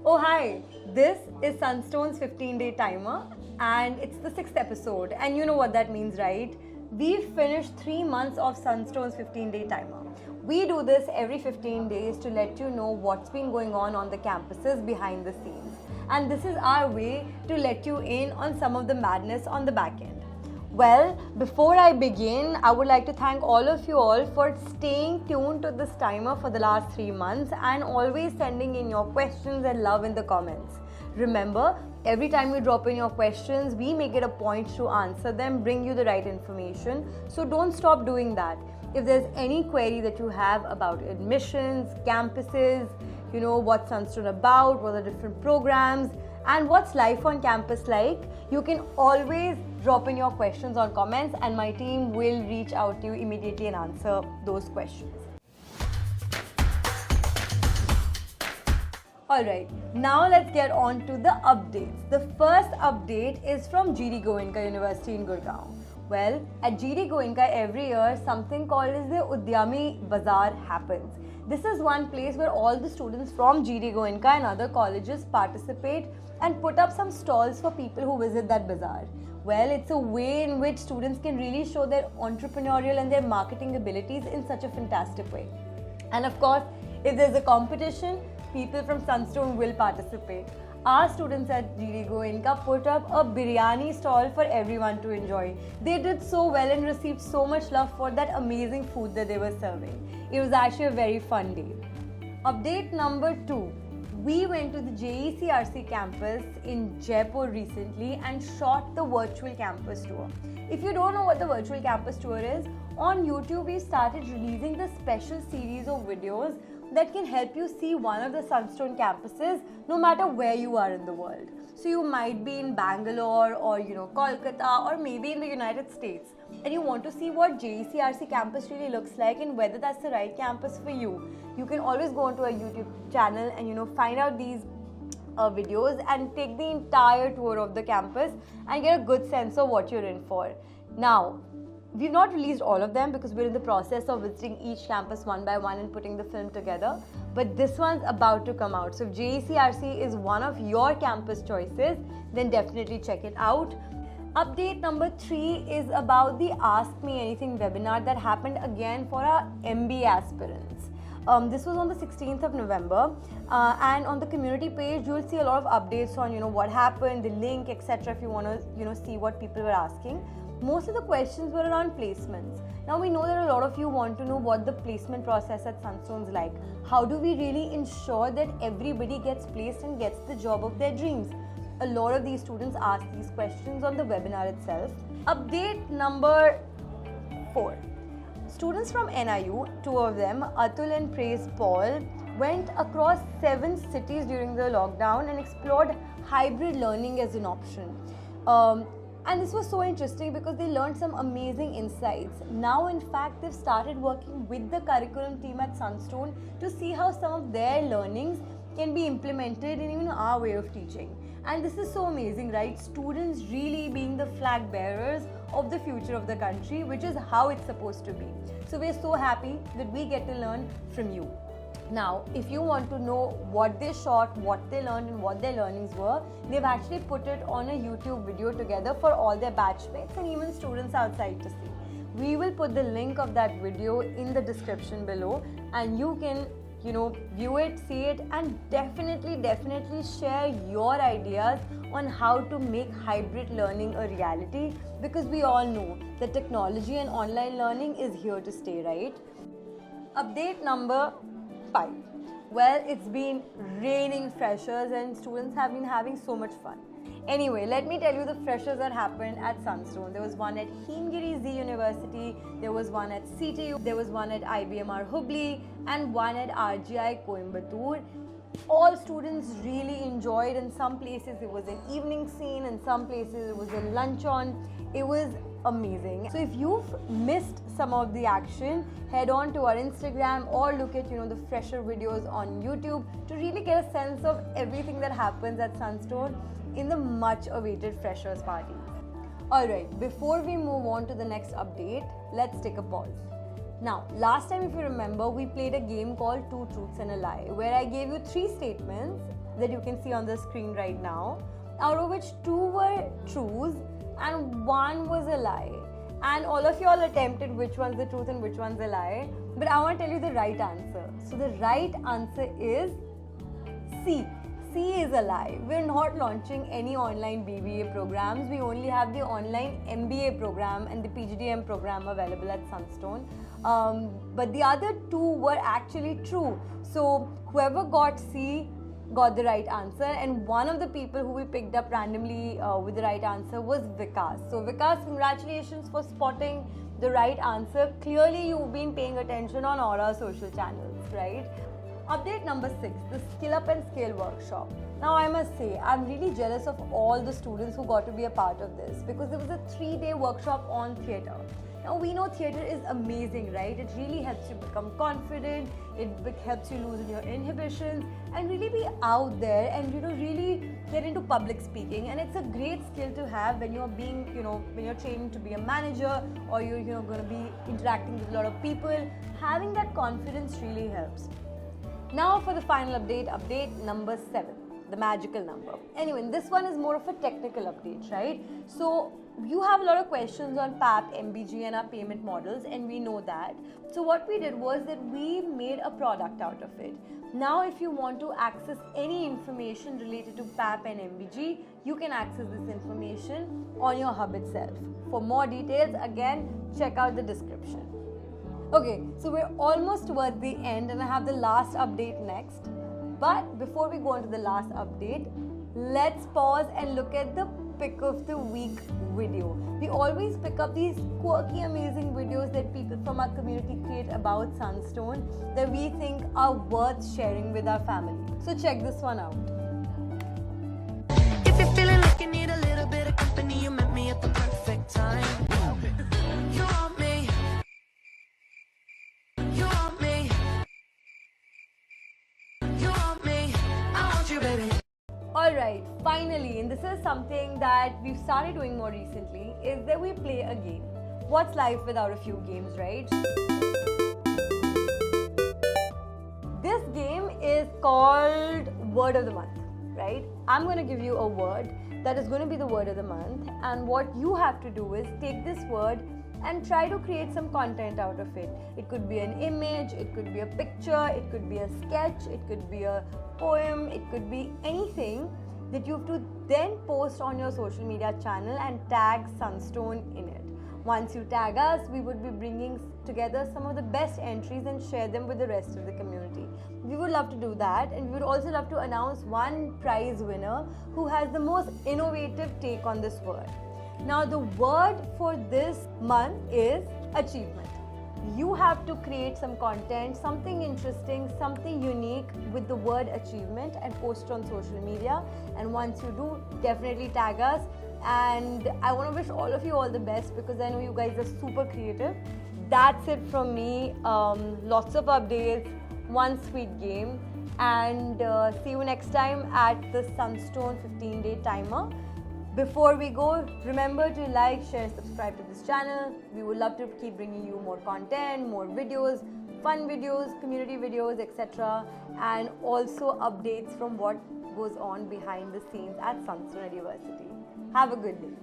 Oh, hi. This is Sunstone's 15-day timer, and it's the 6th episode. And you know what that means, right? We've finished 3 months of Sunstone's 15-day timer. We do this every 15 days to let you know what's been going on the campuses behind the scenes. And this is our way to let you in on some of the madness on the back end. Well, before I begin, I would like to thank all of you all for staying tuned to this timer for the last 3 months and always sending in your questions and love in the comments. Remember, every time you drop in your questions, we make it a point to answer them, bring you the right information. So don't stop doing that. If there's any query that you have about admissions, campuses, what's Sunstone about, what are the different programs, and what's life on campus like, you can always drop in your questions or comments and my team will reach out to you immediately and answer those questions. Alright, now let's get on to the updates. The first update is from GD Goenka University in Gurgaon. Well, at GD Goenka every year something called as the Udyami Bazaar happens. This is one place where all the students from GD Goenka and other colleges participate and put up some stalls for people who visit that bazaar. Well, it's a way in which students can really show their entrepreneurial and their marketing abilities in such a fantastic way. And of course, if there's a competition, people from Sunstone will participate. Our students at GD Goenka put up a biryani stall for everyone to enjoy. They did so well and received so much love for that amazing food that they were serving. It was actually a very fun day. Update number 2. We went to the JECRC campus in Jaipur recently and shot the virtual campus tour. If you don't know what the virtual campus tour is, on YouTube we started releasing the special series of videos that can help you see one of the Sunstone campuses no matter where you are in the world. So you might be in Bangalore or Kolkata or maybe in the United States and you want to see what JECRC campus really looks like and whether that's the right campus for you. You can always go onto our YouTube channel and find out these videos and take the entire tour of the campus and get a good sense of what you're in for. Now, we've not released all of them because we're in the process of visiting each campus one by one and putting the film together. But this one's about to come out. So if JECRC is one of your campus choices, then definitely check it out. Update number 3 is about the Ask Me Anything webinar that happened again for our MBA aspirants. This was on the 16th of November and on the community page you'll see a lot of updates on what happened, the link, etc. if you want to see what people were asking. Most of the questions were around placements. Now we know that a lot of you want to know what the placement process at Sunstone is like. How do we really ensure that everybody gets placed and gets the job of their dreams? A lot of these students asked these questions on the webinar itself. Update number 4. Students from NIU, 2 of them, Atul and Praise Paul, went across 7 cities during the lockdown and explored hybrid learning as an option. And this was so interesting because they learned some amazing insights. Now, in fact, they've started working with the curriculum team at Sunstone to see how some of their learnings can be implemented in even our way of teaching. And this is so amazing, right? Students really being the flag bearers of the future of the country, which is how it's supposed to be. So we're so happy that we get to learn from you. Now, if you want to know what they shot, what they learned and what their learnings were, they've actually put it on a YouTube video together for all their batchmates and even students outside to see. We will put the link of that video in the description below and you can view it, see it and definitely share your ideas on how to make hybrid learning a reality because we all know that technology and online learning is here to stay, right? Update number 5. Well, it's been raining freshers and students have been having so much fun. Anyway, let me tell you the freshers that happened at Sunstone. There was one at Himgiri Z University, there was one at CTU, there was one at IBMR Hubli and one at RGI Coimbatore. All students really enjoyed. In some places it was an evening scene, in some places it was a luncheon. It was amazing. So if you've missed some of the action, head on to our Instagram or look at the fresher videos on YouTube to really get a sense of everything that happens at Sunstone in the much awaited freshers party. Alright, before we move on to the next update, let's take a pause. Now, last time if you remember, we played a game called Two Truths and a Lie, where I gave you 3 statements that you can see on the screen right now, out of which 2 were truths and 1 was a lie. And all of you all attempted which one's the truth and which one's a lie. But I want to tell you the right answer. So the right answer is C. C is a lie. We're not launching any online BBA programs. We only have the online MBA program and the PGDM program available at Sunstone. But the other 2 were actually true. So whoever got C got the right answer, and one of the people who we picked up randomly with the right answer was Vikas. So Vikas, congratulations for spotting the right answer. Clearly you've been paying attention on all our social channels, right? Update number 6, the Skill Up and Scale workshop. Now I must say, I'm really jealous of all the students who got to be a part of this, because it was a 3-day workshop on theatre. Now we know theatre is amazing, right? It really helps you become confident, it helps you loosen your inhibitions and really be out there and really get into public speaking. And it's a great skill to have when you're being, when you're training to be a manager, or you're going to be interacting with a lot of people. Having that confidence really helps. Now for the final update, update number 7, the magical number. Anyway, this one is more of a technical update, right? So you have a lot of questions on PAP, MBG and our payment models, and we know that. So what we did was that we made a product out of it. Now if you want to access any information related to PAP and MBG, you can access this information on your hub itself. For more details, again, check out the description. Okay, so we're almost towards the end and I have the last update next. But before we go on to the last update, let's pause and look at the pick of the week video. We always pick up these quirky, amazing videos that people from our community create about Sunstone that we think are worth sharing with our family. So check this one out. If you're feeling like you need a little bit of company, you met me at the perfect time. You want me. You want me. You want me. I want you, baby. Alright, finally, and this is something that we've started doing more recently, is that we play a game. What's life without a few games, right? This game is called Word of the Month, right? I'm going to give you a word that is going to be the word of the month, and what you have to do is take this word and try to create some content out of it. It could be an image, it could be a picture, it could be a sketch, it could be a poem, it could be anything that you have to then post on your social media channel and tag Sunstone in it. Once you tag us, we would be bringing together some of the best entries and share them with the rest of the community. We would love to do that, and we would also love to announce one prize winner who has the most innovative take on this word. Now the word for this month is achievement. You have to create some content, something interesting, something unique with the word achievement and post it on social media. And once you do, definitely tag us. And I want to wish all of you all the best, because I know you guys are super creative. That's it from me. Lots of updates, one sweet game, and see you next time at the Sunstone 15-day timer. Before we go, remember to like, share, subscribe to this channel. We would love to keep bringing you more content, more videos, fun videos, community videos, etc. And also updates from what goes on behind the scenes at Sunstone University. Have a good day.